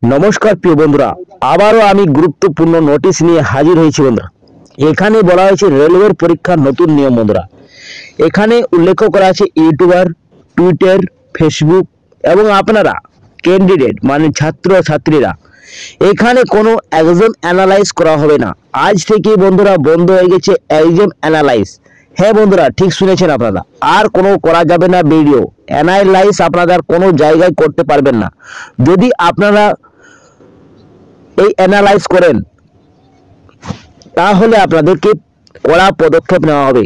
নমস্কার প্রিয় বন্ধুরা, আবারও আমি গুরুত্বপূর্ণ নোটিশ নিয়ে হাজির হয়েছি বন্ধুরা। এখানে বলা হয়েছে রেলওয়ের পরীক্ষার নতুন নিয়ম বন্ধুরা। এখানে উল্লেখ করা আছে ইউটিউবার, টুইটার, ফেসবুক এবং আপনারা ক্যান্ডিডেট মানে ছাত্র ছাত্রীরা এখানে কোনো এক্সাম অ্যানালাইজ করা হবে না। আজ থেকে বন্ধুরা বন্ধ হয়ে গেছে এক্সাম অ্যানালাইজ। হ্যাঁ বন্ধুরা, ঠিক শুনেছেন আপনারা, আর কোনো করা যাবে না ভিডিও অ্যানালাইজ, আপনারা কোনো জায়গায় করতে পারবেন না। যদি আপনারা এই অ্যানালাইজ করেন তাহলে আপনাদেরকে কড়া পদক্ষেপ নেওয়া হবে।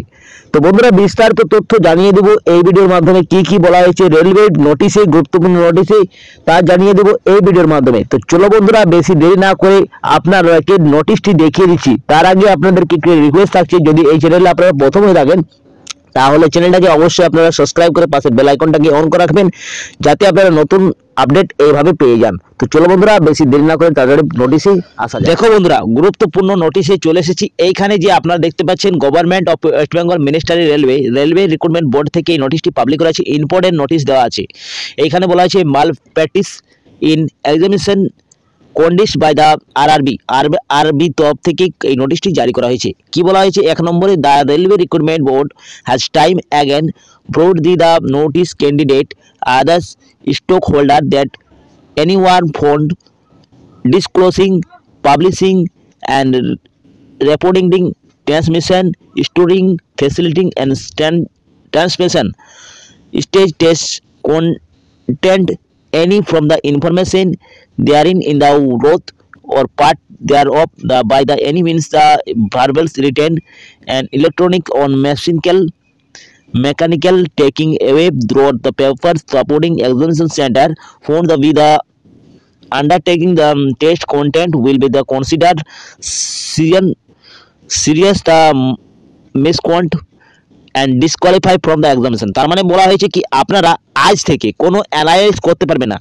তো বন্ধুরা, বিস্তারিত তথ্য জানিয়ে দেব এই ভিডিওর মাধ্যমে। কি কি বলা হয়েছে রেলওয়ে নোটিশে, গুরুত্বপূর্ণ নোটিশে, তা জানিয়ে দেব এই ভিডিওর মাধ্যমে। তো চলো বন্ধুরা, বেশি দেরি না করে আপনাদেরকে নোটিশটি দেখিয়ে দিচ্ছি। তার আগে আপনাদেরকে একটি রিকোয়েস্ট থাকছে, যদি এই চ্যানেলে আপনারা প্রথম হয়ে থাকেন তাহলে চ্যানেলটাকে অবশ্যই আপনারা সাবস্ক্রাইব করে পাশে বেল আইকনটাকে অন করে রাখবেন, যাতে আপনারা নতুন আপডেট এইভাবে পেয়ে যান। তো চলো বন্ধুরা, বেশি দেরি না করে তাড়াতাড়ি নোটিশে আসা যাক। দেখো বন্ধুরা, গুরুত্বপূর্ণ নোটিশে চলে এসেছি। এইখানে যে আপনারা দেখতে পাচ্ছেন, government of West Bengal ministry railway recruitment board থেকে এই নোটিশটি পাবলিক করা আছে। ইম্পর্টেন্ট নোটিশ দেওয়া আছে। এইখানে বলা আছে মাল practice in examination condition by the RRB তরফ থেকে এই নোটিশটি জারি করা হয়েছে। কি বলা হয়েছে, 1 নম্বরে, the railway recruitment board has time again broad the notice candidate others stock holder that anyone found disclosing, publishing and reporting transmission, storing, facilitating and transmission stage test content any from the information therein in the wrote or part thereof by the any means the verbal, written and electronic or mechanical taking away throughout the papers supporting examination center found the with the undertaking the test content will be the considered serious the misconduct and disqualify from the examination। তার মানে বলা হয়েছে কি, আপনারা আজ থেকে কোনো analyse করতে পারবে না।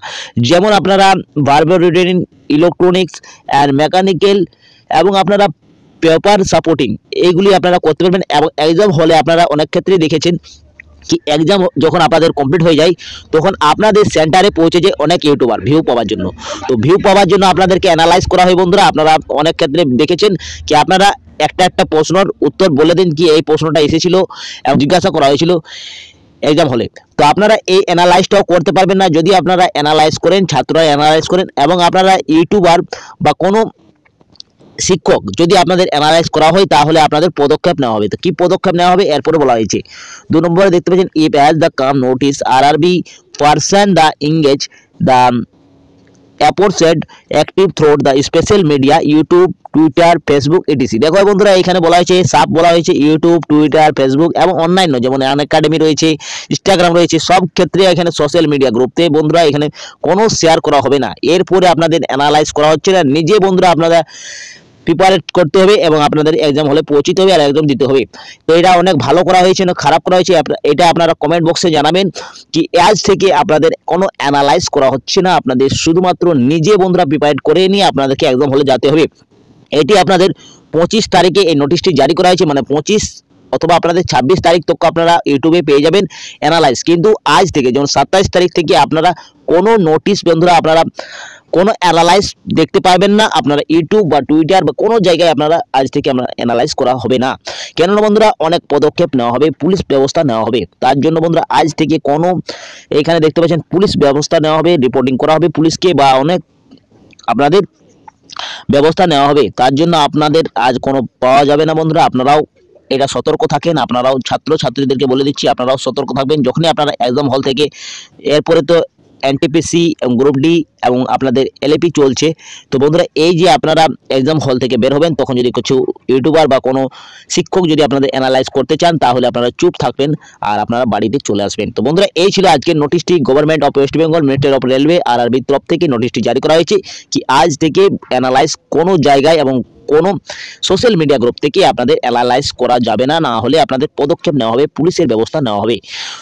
যেমন আপনারা verbal, written, electronics and mechanical এবং আপনারা পেপার সাপোর্টিং এইগুলি আপনারা করতে পারবেন। এবং এক্সাম হলে আপনারা অনেক ক্ষেত্রে দেখেছেন কি, এক্সাম যখন আপনাদের কমপ্লিট হয়ে যায় তখন আপনাদের সেন্টারে পৌঁছে যায় অনেক ইউটিউবার ভিউ পাওয়ার জন্য। তো ভিউ পাওয়ার জন্য আপনাদেরকে অ্যানালাইজ করা হয় বন্ধুরা। আপনারা অনেক ক্ষেত্রে দেখেছেন কি, আপনারা একটা প্রশ্নের উত্তর বলে দিন কি এই প্রশ্নটা এসেছিল এবং জিজ্ঞাসা করা হয়েছিল এক্সাম হলে। তো আপনারা এই অ্যানালাইজটাও করতে পারবেন না যদি আপনারা অ্যানালাইজ করেন, ছাত্ররা অ্যানালাইজ করেন এবং আপনারা ইউটিউবার বা কোনো শিক্ষক যদি আপনাদের অ্যানালাইজ করা হয় তাহলে আপনাদের পদক্ষেপ নেওয়া হবে। তো কি পদক্ষেপ নেওয়া হবে এরপরে বলা হয়েছে। 2 নম্বরে দেখতে পাচ্ছেন, if as the come notice RRB person the engage the appointed active throughout the special media YouTube, Twitter, Facebook ETC. দেখো বন্ধুরা, এখানে বলা হয়েছে সাপ বলা হয়েছে ইউটিউব, টুইটার, ফেসবুক এবং অনলাইন যেমন আনএকাডেমি রয়েছে, ইনস্টাগ্রাম রয়েছে, সব ক্ষেত্রে এখানে সোশ্যাল মিডিয়া গ্রুপতে বন্ধুরা এখানে কোনো শেয়ার করা হবে না। এরপরে আপনাদের অ্যানালাইজ করা হচ্ছে না, নিজে বন্ধুরা আপনারা প্রিপারেট করতে হবে এবং আপনাদের এক্সাম হলে পৌঁছতে হবে আর এক্সাম দিতে হবে। তো এটা অনেক ভালো করা হয়েছে না খারাপ করা হয়েছে, এটা আপনারা কমেন্ট বক্সে জানাবেন কি আজ থেকে আপনাদের কোনো অ্যানালাইজ করা হচ্ছে না, আপনাদের শুধুমাত্র নিজে বন্ধুরা প্রিপারেট করে নিয়ে আপনাদেরকে এক্সাম হলে যেতে হবে। এটি আপনাদের 25 তারিখে এই নোটিশটি জারি করা হয়েছে, মানে 25 অথবা আপনাদের 26 তারিখ তক আপনারা ইউটিউবে পেয়ে যাবেন অ্যানালাইজ। কিন্তু আজ থেকে যেমন 27 তারিখ থেকে আপনারা কোনো নোটিশ বন্ধুরা আপনারা কোনো অ্যানালাইজ দেখতে পাবেন না। আপনারা ইউটিউব বা টুইটার বা কোনো জায়গায় আপনারা আজ থেকে আমরা অ্যানালাইজ করা হবে না। কেননা বন্ধুরা অনেক পদক্ষেপ নেওয়া হবে, পুলিশ ব্যবস্থা নেওয়া হবে। তার জন্য বন্ধুরা আজ থেকে কোনো, এখানে দেখতে পাচ্ছেন পুলিশ ব্যবস্থা নেওয়া হবে, রিপোর্টিং করা হবে পুলিশকে বা অনেক আপনাদের ব্যবস্থা নেওয়া হবে। তার জন্য আপনাদের আজ কোনো পাওয়া যাবে না বন্ধুরা। আপনারাও এটা সতর্ক থাকেন, আপনারাও ছাত্র ছাত্রীদেরকে বলে দিচ্ছি আপনারাও সতর্ক থাকবেন যখনই আপনারা এক্সাম হল থেকে। এরপরে তো এনটিপিসি এবং গ্রুপ ডি এবং আপনাদের এলএপি চলছে। তো বন্ধুরা এই যে আপনারা এক্সাম হল থেকে বের হবেন তখন যদি কিছু ইউটিউবার বা কোনো শিক্ষক যদি আপনাদের অ্যানালাইজ করতে চান তাহলে আপনারা চুপ থাকবেন আর আপনারা বাড়িতে চলে আসবেন। তো বন্ধুরা এই ছিল আজকের নোটিশটি। Government of West Bengal ministry of railway RRB তরফ থেকে নোটিশটি জারি করা হয়েছে কি আজ থেকে অ্যানালাইজ কোনো জায়গায় এবং কোনো সোশ্যাল মিডিয়া গ্রুপ থেকে আপনাদের অ্যানালাইজ করা যাবে না, না হলে আপনাদের পদক্ষেপ নেওয়া হবে, পুলিশের ব্যবস্থা নেওয়া হবে।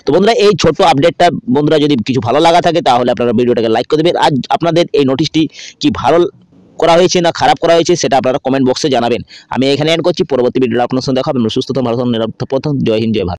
তো বন্ধুরা এই ছোট আপডেটটা বন্ধুরা যদি কিছু ভালো লাগা থাকে তাহলে আপনারা ভিডিওটাকে লাইক করে দেবেন। আজ আপনাদের এই নোটিশটি কি ভালো করা হয়েছে না খারাপ করা হয়েছে সেটা আপনারা কমেন্ট বক্সে জানাবেন। আমি এখানে এন্ড করছি, পরবর্তী ভিডিওটা আপনার সঙ্গে দেখা হবে। সুস্থ থাকুন, ভালো থাকুন, নিরাপদ থাকুন। জয় হিন্দ, জয় ভারত।